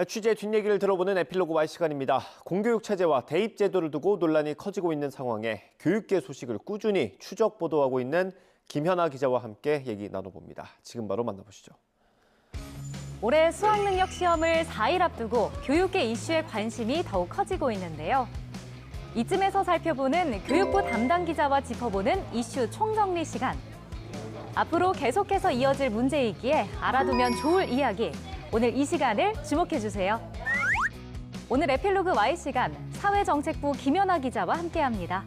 취재 뒷얘기를 들어보는 에필로그 Y 시간입니다. 공교육 체제와 대입 제도를 두고 논란이 커지고 있는 상황에 교육계 소식을 꾸준히 추적 보도하고 있는 김현아 기자와 함께 얘기 나눠봅니다. 지금 바로 만나보시죠. 올해 수학능력 시험을 4일 앞두고 교육계 이슈에 관심이 더욱 커지고 있는데요. 이쯤에서 살펴보는 교육부 담당 기자와 짚어보는 이슈 총정리 시간. 앞으로 계속해서 이어질 문제이기에 알아두면 좋을 이야기. 오늘 이 시간을 주목해주세요. 오늘 에필로그 Y 시간, 사회정책부 김연아 기자와 함께합니다.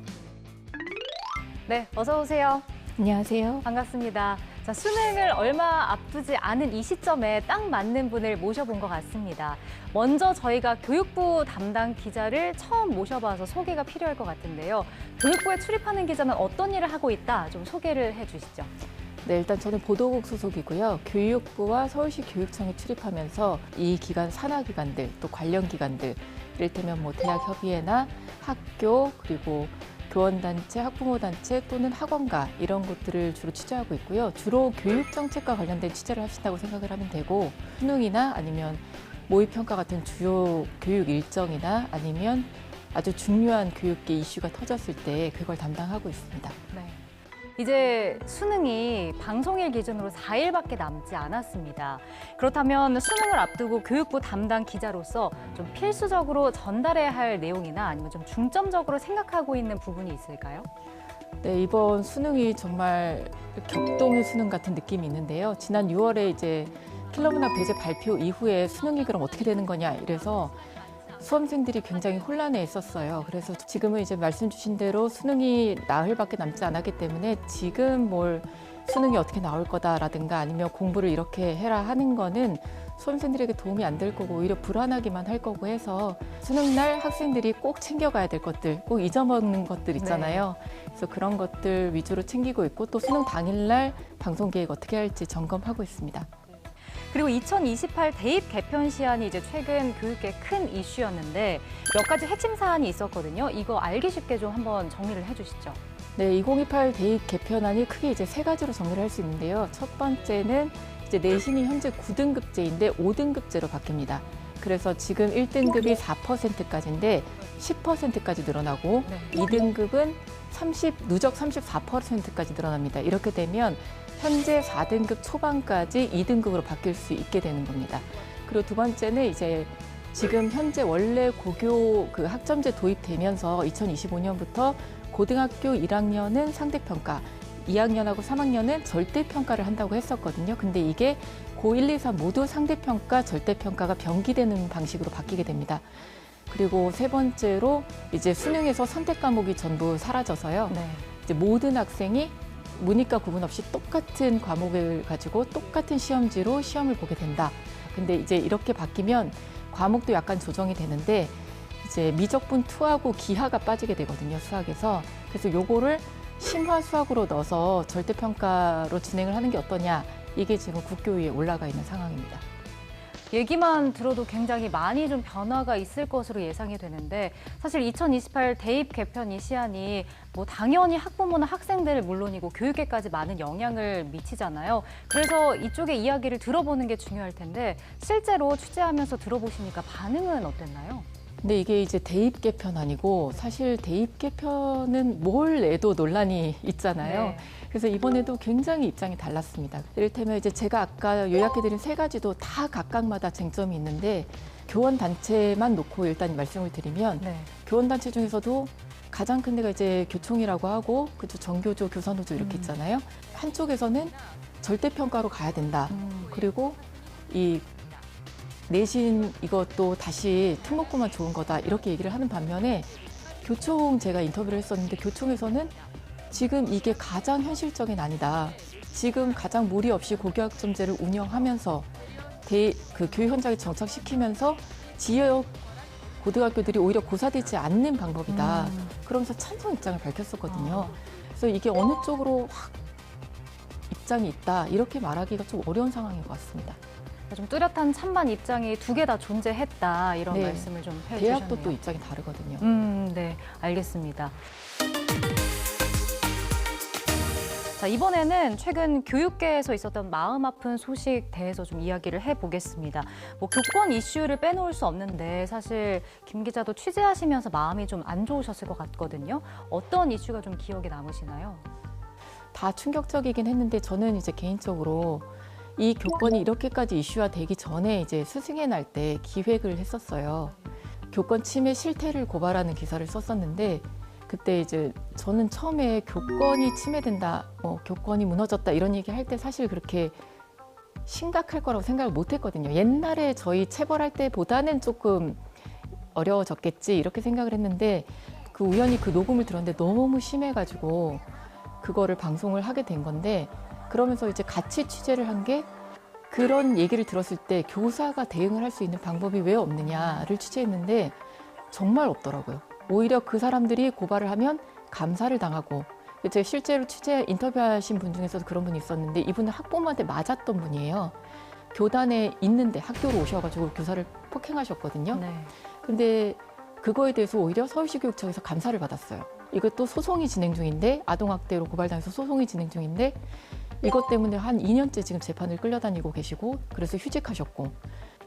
네, 어서 오세요. 안녕하세요. 반갑습니다. 자, 수능을 얼마 앞두지 않은 이 시점에 딱 맞는 분을 모셔본 것 같습니다. 먼저 저희가 교육부 담당 기자를 처음 모셔봐서 소개가 필요할 것 같은데요. 교육부에 출입하는 기자는 어떤 일을 하고 있다? 좀 소개를 해주시죠. 네, 일단 저는 보도국 소속이고요. 교육부와 서울시 교육청에 출입하면서 이 기관 산하기관들, 또 관련 기관들, 이를테면 뭐 대학협의회나 학교, 그리고 교원단체, 학부모단체 또는 학원가 이런 것들을 주로 취재하고 있고요. 주로 교육정책과 관련된 취재를 하신다고 생각을 하면 되고, 수능이나 아니면 모의평가 같은 주요 교육 일정이나 아니면 아주 중요한 교육계 이슈가 터졌을 때 그걸 담당하고 있습니다. 네. 이제 수능이 방송일 기준으로 4일밖에 남지 않았습니다. 그렇다면 수능을 앞두고 교육부 담당 기자로서 좀 필수적으로 전달해야 할 내용이나 아니면 좀 중점적으로 생각하고 있는 부분이 있을까요? 네, 이번 수능이 정말 격동의 수능 같은 느낌이 있는데요. 지난 6월에 이제 킬러문학 배제 발표 이후에 수능이 그럼 어떻게 되는 거냐 이래서 수험생들이 굉장히 혼란해 있었어요. 그래서 지금은 이제 말씀 주신 대로 수능이 나흘밖에 남지 않았기 때문에 지금 뭘 수능이 어떻게 나올 거다라든가 아니면 공부를 이렇게 해라 하는 거는 수험생들에게 도움이 안 될 거고 오히려 불안하기만 할 거고 해서 수능날 학생들이 꼭 챙겨가야 될 것들, 꼭 잊어먹는 것들 있잖아요. 그래서 그런 것들 위주로 챙기고 있고 또 수능 당일날 방송 계획 어떻게 할지 점검하고 있습니다. 그리고 2028 대입 개편 시한이 이제 최근 교육계 큰 이슈였는데 몇 가지 핵심 사안이 있었거든요. 이거 알기 쉽게 좀 한번 정리를 해주시죠. 네, 2028 대입 개편안이 크게 이제 세 가지로 정리를 할 수 있는데요. 첫 번째는 이제 내신이 현재 9등급제인데 5등급제로 바뀝니다. 그래서 지금 1등급이 4%까지인데 10%까지 늘어나고 네. 2등급은 누적 34%까지 늘어납니다. 이렇게 되면 현재 4등급 초반까지 2등급으로 바뀔 수 있게 되는 겁니다. 그리고 두 번째는 이제 지금 현재 원래 고교 그 학점제 도입되면서 2025년부터 고등학교 1학년은 상대평가, 2학년하고 3학년은 절대평가를 한다고 했었거든요. 근데 이게 고1, 2, 3 모두 상대평가, 절대평가가 병기되는 방식으로 바뀌게 됩니다. 그리고 세 번째로 이제 수능에서 선택 과목이 전부 사라져서요. 네. 이제 모든 학생이 문이과 구분 없이 똑같은 과목을 가지고 똑같은 시험지로 시험을 보게 된다. 근데 이제 이렇게 바뀌면 과목도 약간 조정이 되는데 이제 미적분 2하고 기하가 빠지게 되거든요, 수학에서. 그래서 요거를 심화 수학으로 넣어서 절대평가로 진행을 하는 게 어떠냐. 이게 지금 국교위에 올라가 있는 상황입니다. 얘기만 들어도 굉장히 많이 좀 변화가 있을 것으로 예상이 되는데 사실 2028 대입 개편 이 시한이 뭐 당연히 학부모나 학생들을 물론이고 교육계까지 많은 영향을 미치잖아요. 그래서 이쪽의 이야기를 들어보는 게 중요할 텐데 실제로 취재하면서 들어보시니까 반응은 어땠나요? 근데 이게 이제 대입 개편안이고 사실 대입 개편은 뭘 내도 논란이 있잖아요. 네. 그래서 이번에도 굉장히 입장이 달랐습니다. 이를테면 이제 제가 아까 요약해드린 세 가지도 다 각각마다 쟁점이 있는데 교원단체만 놓고 일단 말씀을 드리면 네. 교원단체 중에서도 가장 큰 데가 이제 교총이라고 하고 그죠 정교조, 교사노조 이렇게 있잖아요. 한쪽에서는 절대평가로 가야 된다. 그리고 이 내신 이것도 다시 특목고만 좋은 거다 이렇게 얘기를 하는 반면에 교총 제가 인터뷰를 했었는데 교총에서는 지금 이게 가장 현실적인 안이다. 지금 가장 무리 없이 고교학점제를 운영하면서 그 교육 현장에 정착시키면서 지역 고등학교들이 오히려 고사되지 않는 방법이다. 그러면서 찬성 입장을 밝혔었거든요. 그래서 이게 어느 쪽으로 확 입장이 있다 이렇게 말하기가 좀 어려운 상황인 것 같습니다. 좀 뚜렷한 찬반 입장이 두 개 다 존재했다 이런 네. 말씀을 좀 해주셨네요. 대학도 또 입장이 다르거든요. 네, 알겠습니다. 자, 이번에는 최근 교육계에서 있었던 마음 아픈 소식 대해서 좀 이야기를 해보겠습니다. 뭐 교권 이슈를 빼놓을 수 없는데 사실 김 기자도 취재하시면서 마음이 좀 안 좋으셨을 것 같거든요. 어떤 이슈가 좀 기억에 남으시나요? 다 충격적이긴 했는데 저는 이제 개인적으로 이 교권이 이렇게까지 이슈화 되기 전에 이제 스승의 날 때 기획을 했었어요. 교권 침해 실태를 고발하는 기사를 썼었는데 그때 이제 저는 처음에 교권이 침해된다, 교권이 무너졌다 이런 얘기 할 때 사실 그렇게 심각할 거라고 생각을 못 했거든요. 옛날에 저희 체벌할 때보다는 조금 어려워졌겠지 이렇게 생각을 했는데 그 우연히 그 녹음을 들었는데 너무 심해가지고 그거를 방송을 하게 된 건데 그러면서 이제 같이 취재를 한 게 그런 얘기를 들었을 때 교사가 대응을 할 수 있는 방법이 왜 없느냐를 취재했는데 정말 없더라고요. 오히려 그 사람들이 고발을 하면 감사를 당하고 제가 실제로 취재 인터뷰하신 분 중에서도 그런 분이 있었는데 이분은 학부모한테 맞았던 분이에요. 교단에 있는데 학교로 오셔가지고 교사를 폭행하셨거든요. 네. 근데 그거에 대해서 오히려 서울시 교육청에서 감사를 받았어요. 이것도 소송이 진행 중인데 아동학대로 고발당해서 소송이 진행 중인데 이것 때문에 한 2년째 지금 재판을 끌려다니고 계시고 그래서 휴직하셨고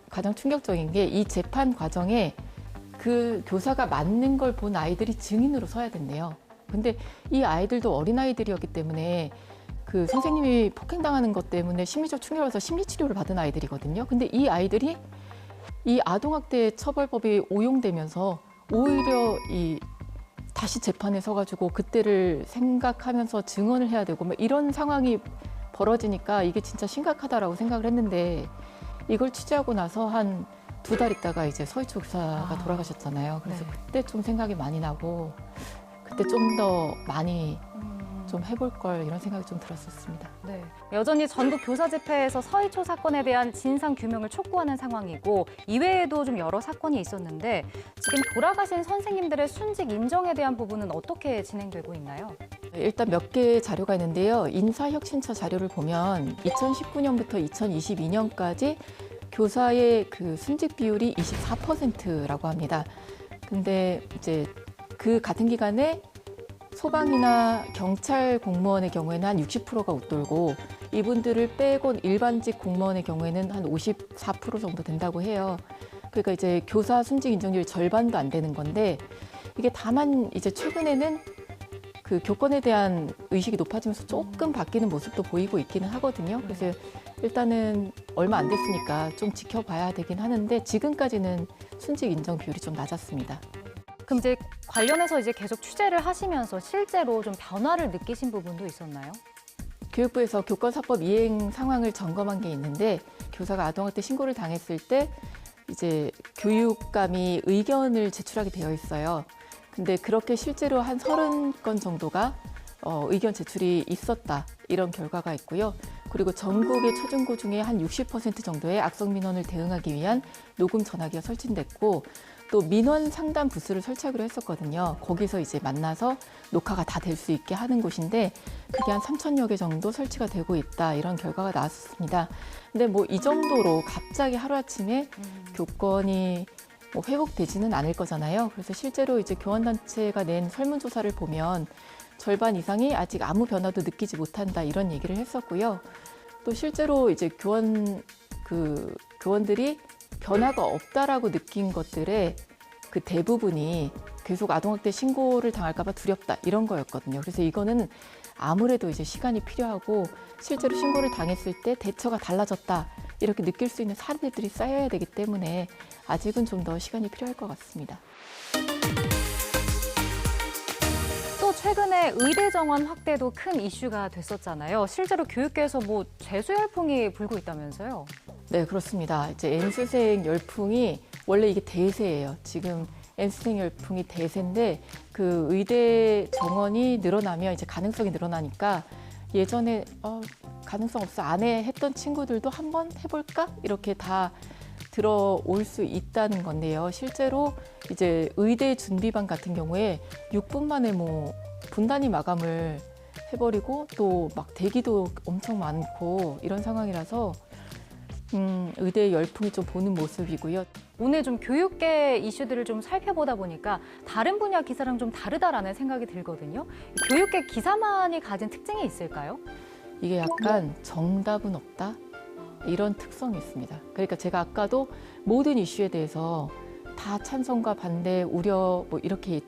가장 충격적인 게 이 재판 과정에 그 교사가 맞는 걸 본 아이들이 증인으로 서야 된대요. 근데 이 아이들도 어린아이들이었기 때문에 그 선생님이 폭행당하는 것 때문에 심리적 충격을 받아서 심리치료를 받은 아이들이거든요. 근데 이 아이들이 이 아동학대 처벌법이 오용되면서 오히려 이 다시 재판에 서가지고 그때를 생각하면서 증언을 해야 되고 뭐 이런 상황이 벌어지니까 이게 진짜 심각하다라고 생각을 했는데 이걸 취재하고 나서 한 2달 있다가 이제 서희초 교사가 돌아가셨잖아요. 그래서 네. 그때 좀 생각이 많이 나고 그때 좀 더 많이 좀 해볼 걸 이런 생각이 좀 들었었습니다. 네. 여전히 전국 교사집회에서 서희초 사건에 대한 진상 규명을 촉구하는 상황이고 이외에도 좀 여러 사건이 있었는데 지금 돌아가신 선생님들의 순직 인정에 대한 부분은 어떻게 진행되고 있나요? 일단 몇 개의 자료가 있는데요. 인사혁신처 자료를 보면 2019년부터 2022년까지 교사의 그 순직 비율이 24%라고 합니다. 근데 이제 그 같은 기간에 소방이나 경찰 공무원의 경우에는 한 60%가 웃돌고 이분들을 빼고 일반직 공무원의 경우에는 한 54% 정도 된다고 해요. 그러니까 이제 교사 순직 인정률이 절반도 안 되는 건데 이게 다만 이제 최근에는 그 교권에 대한 의식이 높아지면서 조금 바뀌는 모습도 보이고 있기는 하거든요. 그래서 일단은 얼마 안 됐으니까 좀 지켜봐야 되긴 하는데 지금까지는 순직 인정 비율이 좀 낮았습니다. 그럼 이제 관련해서 이제 계속 취재를 하시면서 실제로 좀 변화를 느끼신 부분도 있었나요? 교육부에서 교권사법 이행 상황을 점검한 게 있는데 교사가 아동학대 신고를 당했을 때 이제 교육감이 의견을 제출하게 되어 있어요. 근데 그렇게 실제로 한 30건 정도가 의견 제출이 있었다 이런 결과가 있고요. 그리고 전국의 초중고 중에 한 60% 정도의 악성 민원을 대응하기 위한 녹음 전화기가 설치됐고 또 민원 상담 부스를 설치하기로 했었거든요. 거기서 이제 만나서 녹화가 다 될 수 있게 하는 곳인데 그게 한 3,000여 개 정도 설치가 되고 있다 이런 결과가 나왔습니다. 근데 뭐 이 정도로 갑자기 하루아침에 교권이 뭐 회복되지는 않을 거잖아요. 그래서 실제로 이제 교원단체가 낸 설문조사를 보면 절반 이상이 아직 아무 변화도 느끼지 못한다 이런 얘기를 했었고요. 또 실제로 이제 교원들이 변화가 없다라고 느낀 것들의 그 대부분이 계속 아동학대 신고를 당할까 봐 두렵다 이런 거였거든요. 그래서 이거는 아무래도 이제 시간이 필요하고 실제로 신고를 당했을 때 대처가 달라졌다 이렇게 느낄 수 있는 사례들이 쌓여야 되기 때문에 아직은 좀 더 시간이 필요할 것 같습니다. 또 최근에 의대 정원 확대도 큰 이슈가 됐었잖아요. 실제로 교육계에서 뭐 재수 열풍이 불고 있다면서요? 네, 그렇습니다. 이제 N수생 열풍이 원래 이게 대세예요. 지금 N수생 열풍이 대세인데 그 의대 정원이 늘어나면 이제 가능성이 늘어나니까 예전에 가능성 없어 안 해 했던 친구들도 한번 해볼까? 이렇게 다 들어올 수 있다는 건데요. 실제로 이제 의대 준비반 같은 경우에 6분 만에 뭐 분단위 마감을 해버리고 또 막 대기도 엄청 많고 이런 상황이라서 의대의 열풍이 좀 보는 모습이고요. 오늘 좀 교육계 이슈들을 좀 살펴보다 보니까 다른 분야 기사랑 좀 다르다라는 생각이 들거든요. 교육계 기사만이 가진 특징이 있을까요? 이게 약간 정답은 없다? 이런 특성이 있습니다. 그러니까 제가 아까도 모든 이슈에 대해서 다 찬성과 반대, 우려 뭐 이렇게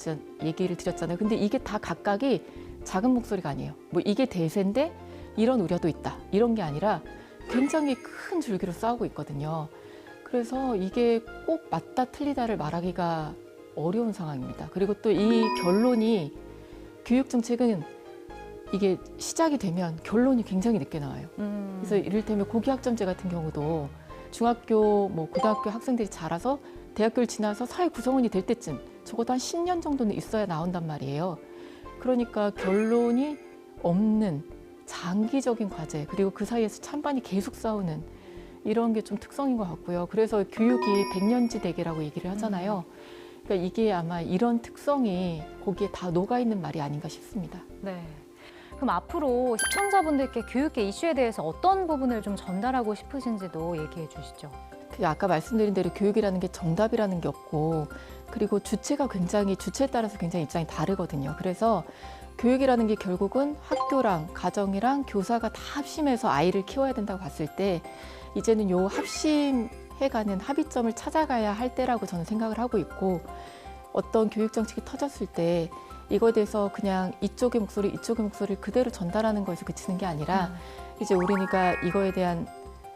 얘기를 드렸잖아요. 근데 이게 다 각각이 작은 목소리가 아니에요. 뭐 이게 대세인데 이런 우려도 있다. 이런 게 아니라 굉장히 큰 줄기로 싸우고 있거든요. 그래서 이게 꼭 맞다 틀리다를 말하기가 어려운 상황입니다. 그리고 또 이 결론이 교육 정책은 이게 시작이 되면 결론이 굉장히 늦게 나와요. 그래서 이를테면 고기학점제 같은 경우도 중학교, 뭐 고등학교 학생들이 자라서 대학교를 지나서 사회 구성원이 될 때쯤 적어도 한 10년 정도는 있어야 나온단 말이에요. 그러니까 결론이 없는 장기적인 과제, 그리고 그 사이에서 찬반이 계속 싸우는 이런 게 좀 특성인 것 같고요. 그래서 교육이 백년지 대계라고 얘기를 하잖아요. 그러니까 이게 아마 이런 특성이 거기에 다 녹아있는 말이 아닌가 싶습니다. 네. 그럼 앞으로 시청자분들께 교육계 이슈에 대해서 어떤 부분을 좀 전달하고 싶으신지도 얘기해 주시죠. 아까 말씀드린 대로 교육이라는 게 정답이라는 게 없고, 그리고 주체에 따라서 굉장히 입장이 다르거든요. 그래서 교육이라는 게 결국은 학교랑 가정이랑 교사가 다 합심해서 아이를 키워야 된다고 봤을 때 이제는 요 합심해가는 합의점을 찾아가야 할 때라고 저는 생각을 하고 있고, 어떤 교육 정책이 터졌을 때 이거에 대해서 그냥 이쪽의 목소리를 그대로 전달하는 거에서 그치는 게 아니라 이제 우리가 이거에 대한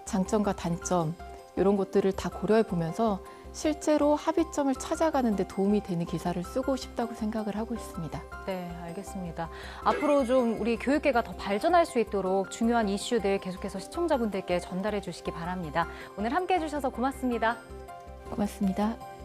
장점과 단점 이런 것들을 다 고려해 보면서 실제로 합의점을 찾아가는 데 도움이 되는 기사를 쓰고 싶다고 생각을 하고 있습니다. 네, 알겠습니다. 앞으로 좀 우리 교육계가 더 발전할 수 있도록 중요한 이슈들 계속해서 시청자분들께 전달해 주시기 바랍니다. 오늘 함께해 주셔서 고맙습니다. 고맙습니다.